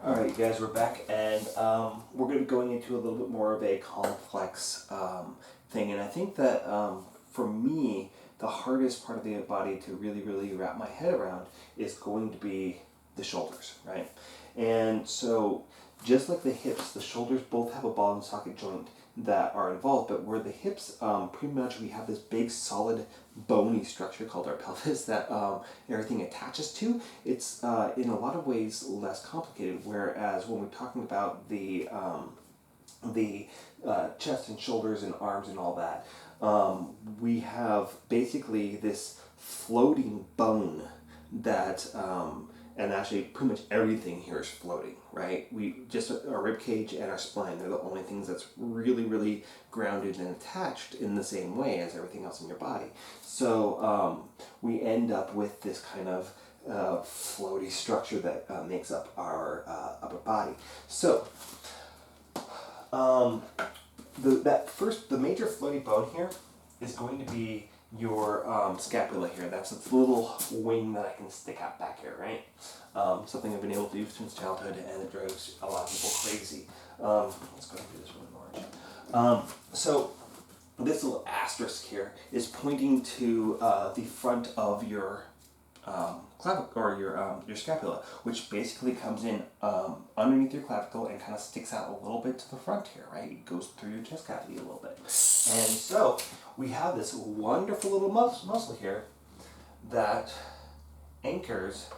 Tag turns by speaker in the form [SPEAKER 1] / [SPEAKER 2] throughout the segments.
[SPEAKER 1] Alright, you guys, we're back, and we're going to be going into a little bit more of a complex thing. And I think that for me, the hardest part of the body to really wrap my head around is going to be the shoulders, right? And so, just like the hips, the shoulders both have a ball and socket joint that are involved, but where the hips, pretty much we have this big solid bony structure called our pelvis that everything attaches to. It's in a lot of ways less complicated, whereas when we're talking about the chest and shoulders and arms and all that, we have basically this floating bone that and actually pretty much everything here is floating, right? We just, our rib cage and our spine, they're the only things that's really grounded and attached in the same way as everything else in your body. So we end up with this kind of floaty structure that makes up our upper body. So the major floaty bone here is going to be your scapula here. That's this little wing that I can stick out back here, right? Something I've been able to do since childhood, and it drives a lot of people crazy. Let's go ahead and do this one in orange. So this little asterisk here is pointing to the front of your clavicle, or your scapula, which basically comes in underneath your clavicle and kind of sticks out a little bit to the front here, right? It goes through your chest cavity a little bit. And so we have this wonderful little muscle here that anchors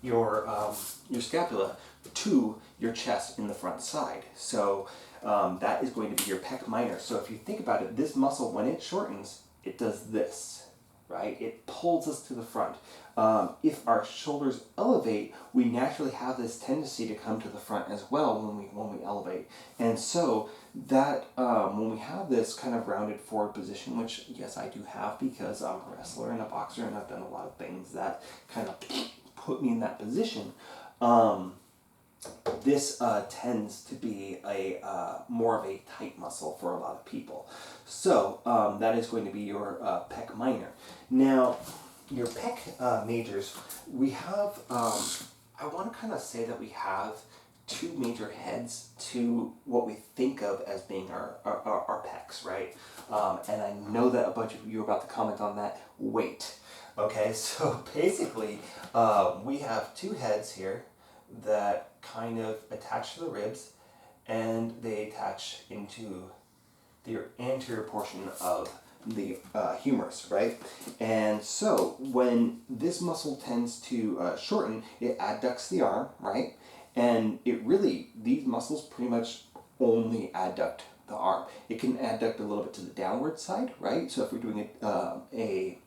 [SPEAKER 1] your scapula to your chest in the front side. So that is going to be your pec minor. So if you think about it, this muscle, when it shortens, it does this, right? It pulls us to the front. If our shoulders elevate, we naturally have this tendency to come to the front as well when we elevate. And so that when we have this kind of rounded forward position, which yes I do have because I'm a wrestler and a boxer and I've done a lot of things that kind of put me in that position, this tends to be a more of a tight muscle for a lot of people. So that is going to be your pec minor. Now, your pec majors, we have, I want to kind of say that we have two major heads to what we think of as being our pecs, right? And I know that a bunch of you are about to comment on that. Wait. Okay, so basically, we have two heads here that kind of attach to the ribs, and they attach into the anterior portion of the humerus, right? And so when this muscle tends to shorten, it adducts the arm, right? And it really, these muscles pretty much only adduct the arm. It can adduct a little bit to the downward side, right? So if we're doing a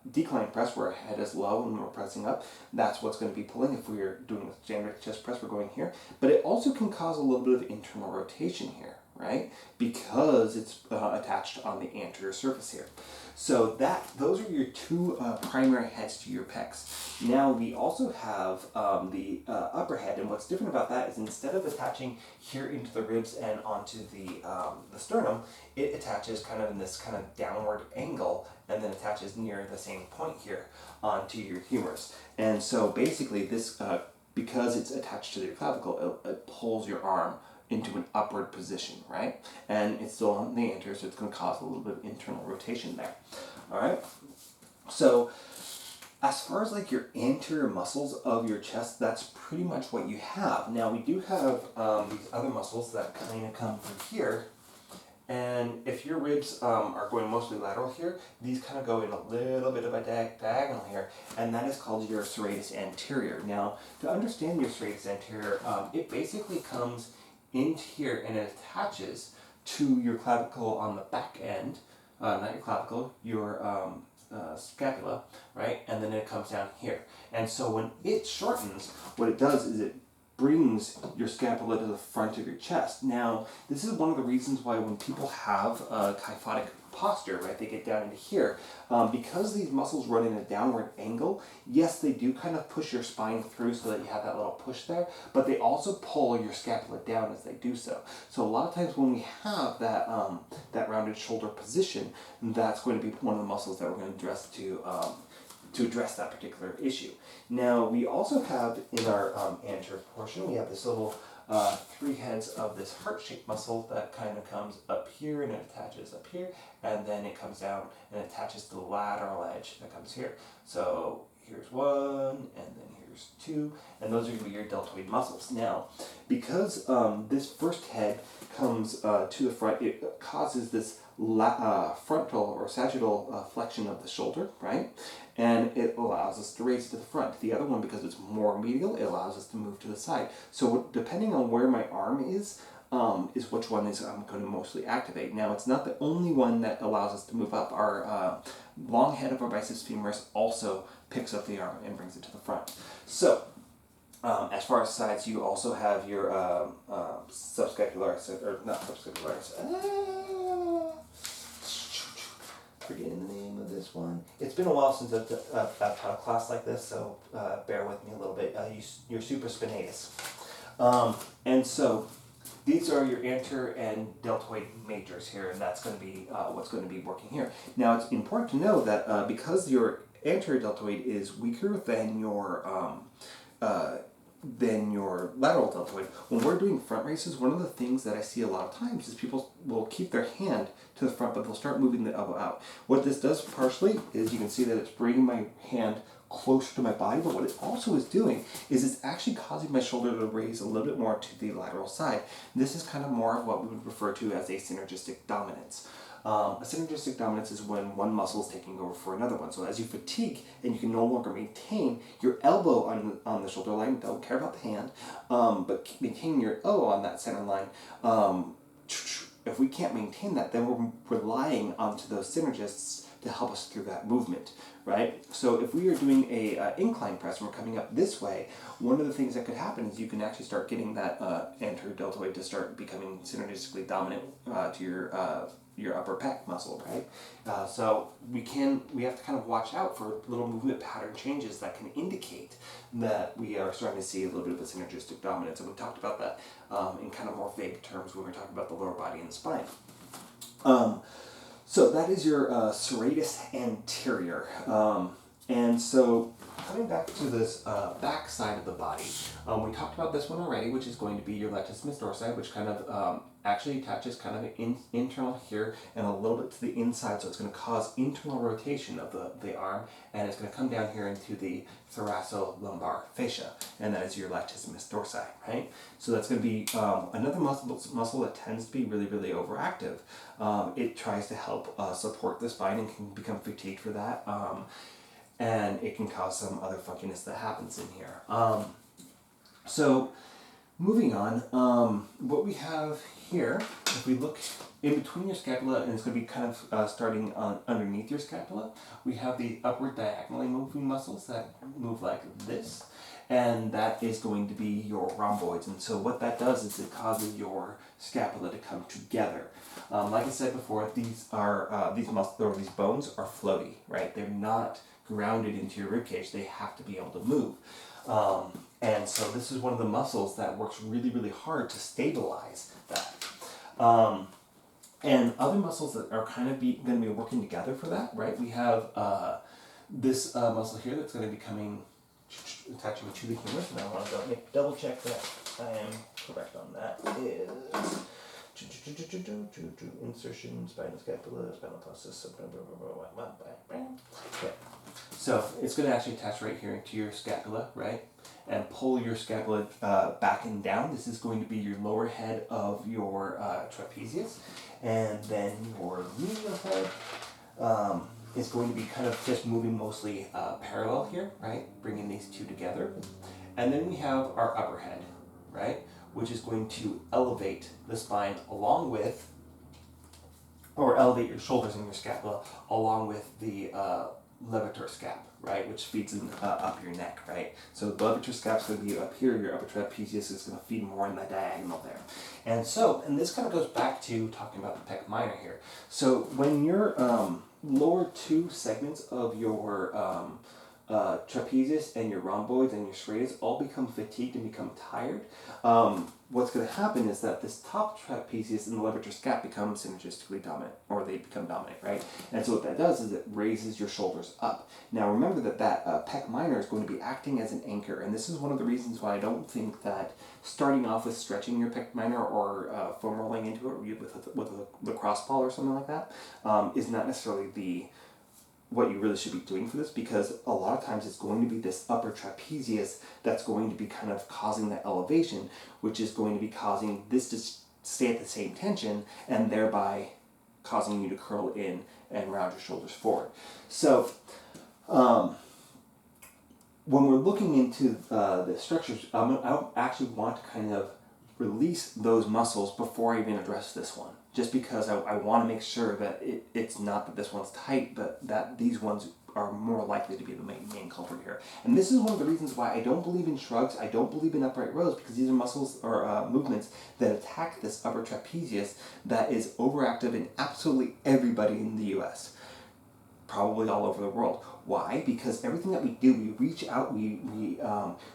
[SPEAKER 1] decline press where our head is low and we're pressing up, that's what's going to be pulling. If we're doing a standard chest press, we're going here. But it also can cause a little bit of internal rotation here, right? Because it's attached on the anterior surface here. So those are your two primary heads to your pecs. Now we also have the upper head, and what's different about that is instead of attaching here into the ribs and onto the sternum, it attaches kind of in this kind of downward angle and then attaches near the same point here onto your humerus. And so basically this, because it's attached to your clavicle, it pulls your arm into an upward position, right? And it's still on the anterior, so it's going to cause a little bit of internal rotation there. All right? So as far as like your anterior muscles of your chest, that's pretty much what you have. Now we do have these other muscles that kind of come through here. And if your ribs are going mostly lateral here, these kind of go in a little bit of a diagonal here, and that is called your serratus anterior. Now, to understand your serratus anterior, it basically comes into here and it attaches to your clavicle on the back end, not your clavicle, your scapula, right? And then it comes down here. And so when it shortens, what it does is it brings your scapula to the front of your chest. Now, this is one of the reasons why when people have a kyphotic posture, right, they get down into here, because these muscles run in a downward angle, yes, they do kind of push your spine through so that you have that little push there, but they also pull your scapula down as they do so. So a lot of times when we have that, that rounded shoulder position, that's going to be one of the muscles that we're going to address to to address that particular issue. Now, we also have in our anterior portion, we have this little 3 heads of this heart-shaped muscle that kind of comes up here and it attaches up here, and then it comes down and attaches to the lateral edge that comes here. So here's 1, and then here's 2, and those are going to be your deltoid muscles. Now, because this first head comes to the front, it causes this frontal or sagittal flexion of the shoulder, right? And it allows us to raise to the front. The other one, because it's more medial, it allows us to move to the side. So depending on where my arm is which one is I'm going to mostly activate. Now, it's not the only one that allows us to move up. Our long head of our biceps femoris also picks up the arm and brings it to the front. So, as far as sides, you also have your subscapularis, or not subscapularis. Forgetting the name of this one. It's been a while since I've taught a class like this, so bear with me a little bit. Your supraspinatus. And so these are your anterior and deltoid majors here, and that's going to be what's going to be working here. Now, it's important to know that because your anterior deltoid is weaker than your lateral deltoid, when we're doing front races, one of the things that I see a lot of times is people will keep their hand to the front, but they'll start moving the elbow out. What this does partially is you can see that it's bringing my hand closer to my body, but what it also is doing is it's actually causing my shoulder to raise a little bit more to the lateral side. This is kind of more of what we would refer to as a synergistic dominance. A synergistic dominance is when one muscle is taking over for another one. So as you fatigue and you can no longer maintain your elbow on the shoulder line, don't care about the hand, but maintaining your elbow on that center line, if we can't maintain that, then we're relying onto those synergists to help us through that movement, right? So if we are doing a incline press and we're coming up this way, one of the things that could happen is you can actually start getting that anterior deltoid to start becoming synergistically dominant to your upper pec muscle, right? So we have to kind of watch out for little movement pattern changes that can indicate that we are starting to see a little bit of a synergistic dominance. And we talked about that in kind of more vague terms when we were talking about the lower body and the spine. So that is your serratus anterior. And so coming back to this back side of the body, we talked about this one already, which is going to be your latissimus dorsi, which kind of actually attaches kind of internal here and a little bit to the inside, so it's going to cause internal rotation of the arm, and it's going to come down here into the thoracolumbar fascia, and that is your latissimus dorsi, right? So that's going to be another muscle that tends to be really, really overactive. It tries to help support the spine and can become fatigued for that. And it can cause some other funkiness that happens in here. So moving on, what we have here, if we look in between your scapula, and it's going to be kind of starting underneath your scapula, we have the upward diagonally moving muscles that move like this, and that is going to be your rhomboids. And so what that does is it causes your scapula to come together. Like I said before, these muscles or these bones are floaty, right? They're not grounded into your ribcage. They have to be able to move. And so this is one of the muscles that works really, really hard to stabilize that. And other muscles that are kind of going to be working together for that, right? We have this muscle here that's going to be attaching to the humerus, and I want to double check that I am correct on that. Is insertion, spinal scapula, spinal plexus. Okay. So it's going to actually attach right here into your scapula, right? And pull your scapula back and down. This is going to be your lower head of your trapezius. And then your medial head is going to be kind of just moving mostly parallel here, right? Bringing these two together. And then we have our upper head, right? Which is going to elevate the spine along with, or elevate your shoulders and your scapula along with the levator scap, right, which feeds in up your neck, right? So the levator scap's going to be up here, your upper trapezius is going to feed more in the diagonal there. And this kind of goes back to talking about the pec minor here. So when your lower two segments of your trapezius and your rhomboids and your serratus all become fatigued and become tired, what's going to happen is that this top trapezius and the levator scap become synergistically dominant, or they become dominant, right? And so what that does is it raises your shoulders up. Now remember that pec minor is going to be acting as an anchor, and this is one of the reasons why I don't think that starting off with stretching your pec minor or foam rolling into it with a lacrosse ball or something like that is not necessarily what you really should be doing for this, because a lot of times it's going to be this upper trapezius that's going to be kind of causing that elevation, which is going to be causing this to stay at the same tension and thereby causing you to curl in and round your shoulders forward. So when we're looking into the structures, I actually want to kind of release those muscles before I even address this one, just because I want to make sure that it's not that this one's tight, but that these ones are more likely to be the main culprit here. And this is one of the reasons why I don't believe in shrugs, I don't believe in upright rows, because these are muscles or movements that attack this upper trapezius that is overactive in absolutely everybody in the US, probably all over the world. Why? Because everything that we do, we reach out, we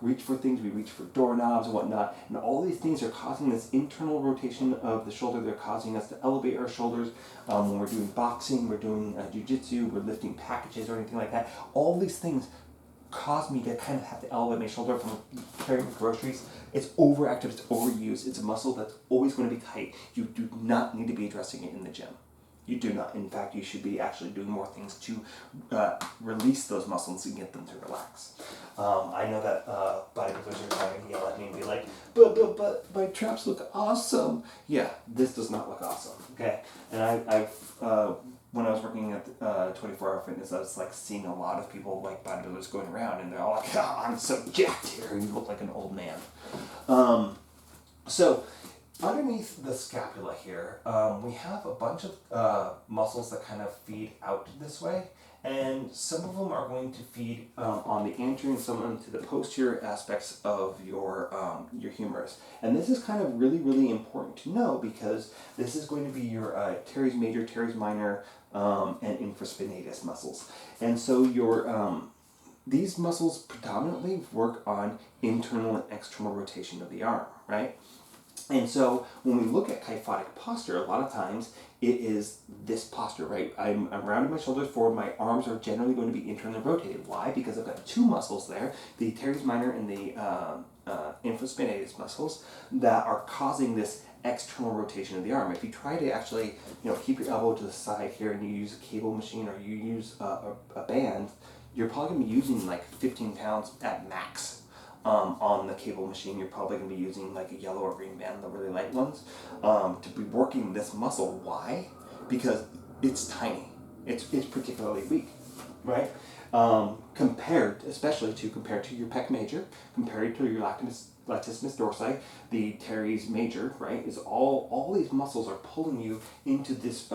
[SPEAKER 1] reach for things, we reach for doorknobs and whatnot, and all these things are causing this internal rotation of the shoulder. They're causing us to elevate our shoulders. When we're doing boxing, we're doing jiu-jitsu, we're lifting packages or anything like that. All these things cause me to kind of have to elevate my shoulder from carrying groceries. It's overactive, it's overused, it's a muscle that's always going to be tight. You do not need to be addressing it in the gym. You do not. In fact, you should be actually doing more things to release those muscles and get them to relax. I know that bodybuilders are trying to yell at me and be like, but my traps look awesome. Yeah, this does not look awesome, okay? And I've when I was working at 24 Hour Fitness, I was like seeing a lot of people, like bodybuilders, going around, and they're all like, oh, I'm so jacked here, you look like an old man. So underneath the scapula here, we have a bunch of muscles that kind of feed out this way, and some of them are going to feed on the anterior and some onto the posterior aspects of your humerus. And this is kind of really, really important to know, because this is going to be your teres major, teres minor, and infraspinatus muscles. And so your these muscles predominantly work on internal and external rotation of the arm, right? And so when we look at kyphotic posture, a lot of times it is this posture, right? I'm rounding my shoulders forward. My arms are generally going to be internally rotated. Why? Because I've got two muscles there, the teres minor and the infraspinatus muscles, that are causing this external rotation of the arm. If you try to actually, keep your elbow to the side here, and you use a cable machine or you use a band, you're probably going to be using like 15 pounds at max. On the cable machine. You're probably going to be using like a yellow or green band, the really light ones, to be working this muscle. Why? Because it's tiny. It's particularly weak, right? Compared to your pec major, compared to your latissimus dorsi, the teres major, right? Is all these muscles are pulling you into this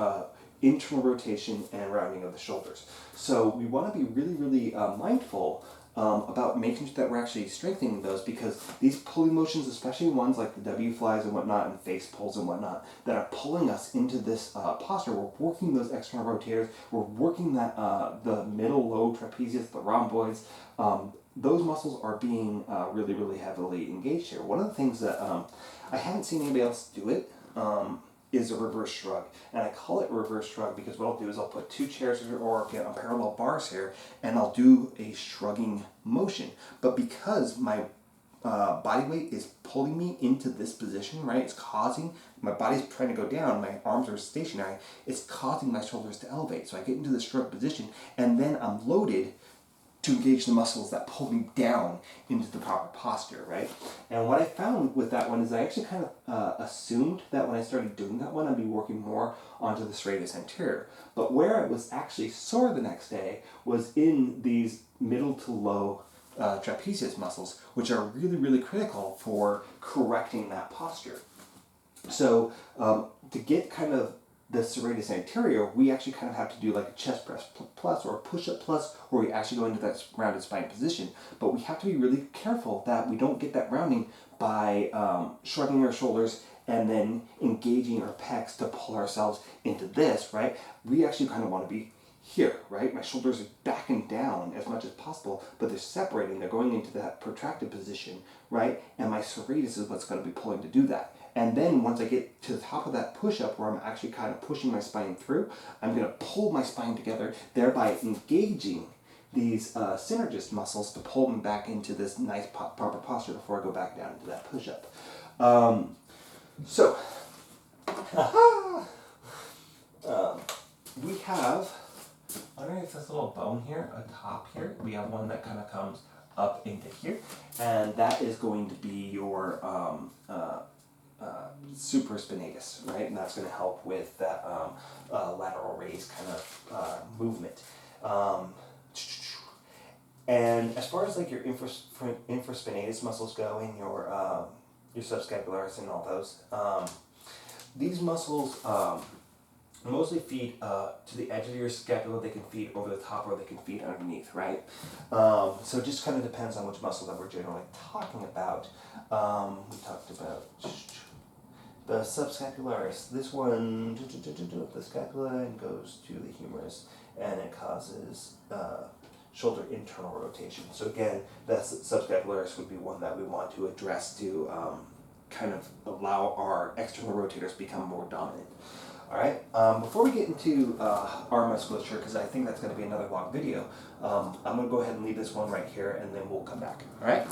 [SPEAKER 1] internal rotation and rounding of the shoulders. So we want to be really, really mindful about making sure that we're actually strengthening those, because these pulling motions, especially ones like the W flies and whatnot and face pulls and whatnot, that are pulling us into this posture, we're working those external rotators, we're working that the middle low trapezius, the rhomboids. Those muscles are being really, really heavily engaged here. One of the things that I haven't seen anybody else do it is a reverse shrug. And I call it reverse shrug because what I'll do is I'll put two chairs here or get on parallel bars here, and I'll do a shrugging motion. But because my body weight is pulling me into this position, right? It's causing, my body's trying to go down, my arms are stationary, it's causing my shoulders to elevate. So I get into the shrug position, and then I'm loaded to engage the muscles that pull me down into the proper posture, right? And what I found with that one is I actually kind of assumed that when I started doing that one, I'd be working more onto the serratus anterior. But where I was actually sore the next day was in these middle to low trapezius muscles, which are really, really critical for correcting that posture. So to get kind of the serratus anterior, we actually kind of have to do like a chest press plus or a push-up plus, where we actually go into that rounded spine position. But we have to be really careful that we don't get that rounding by shrugging our shoulders and then engaging our pecs to pull ourselves into this, right? We actually kind of want to be here, right? My shoulders are backing down as much as possible, but they're separating. They're going into that protracted position, right? And my serratus is what's going to be pulling to do that. And then once I get to the top of that push-up where I'm actually kind of pushing my spine through, I'm going to pull my spine together, thereby engaging these synergist muscles to pull them back into this nice proper posture before I go back down into that push-up. So, we have, underneath this little bone here, atop here, we have one that kind of comes up into here, and that is going to be your supraspinatus, right? And that's going to help with that lateral raise kind of movement. And as far as like your infraspinatus muscles go, and your subscapularis and all those, these muscles mostly feed to the edge of your scapula. They can feed over the top or they can feed underneath, right? So it just kind of depends on which muscle that we're generally talking about. We talked about the subscapularis. This one, the scapula and goes to the humerus, and it causes shoulder internal rotation. So again, the subscapularis would be one that we want to address to kind of allow our external rotators to become more dominant. All right, before we get into arm musculature, because I think that's going to be another long video, I'm going to go ahead and leave this one right here, and then we'll come back. All right?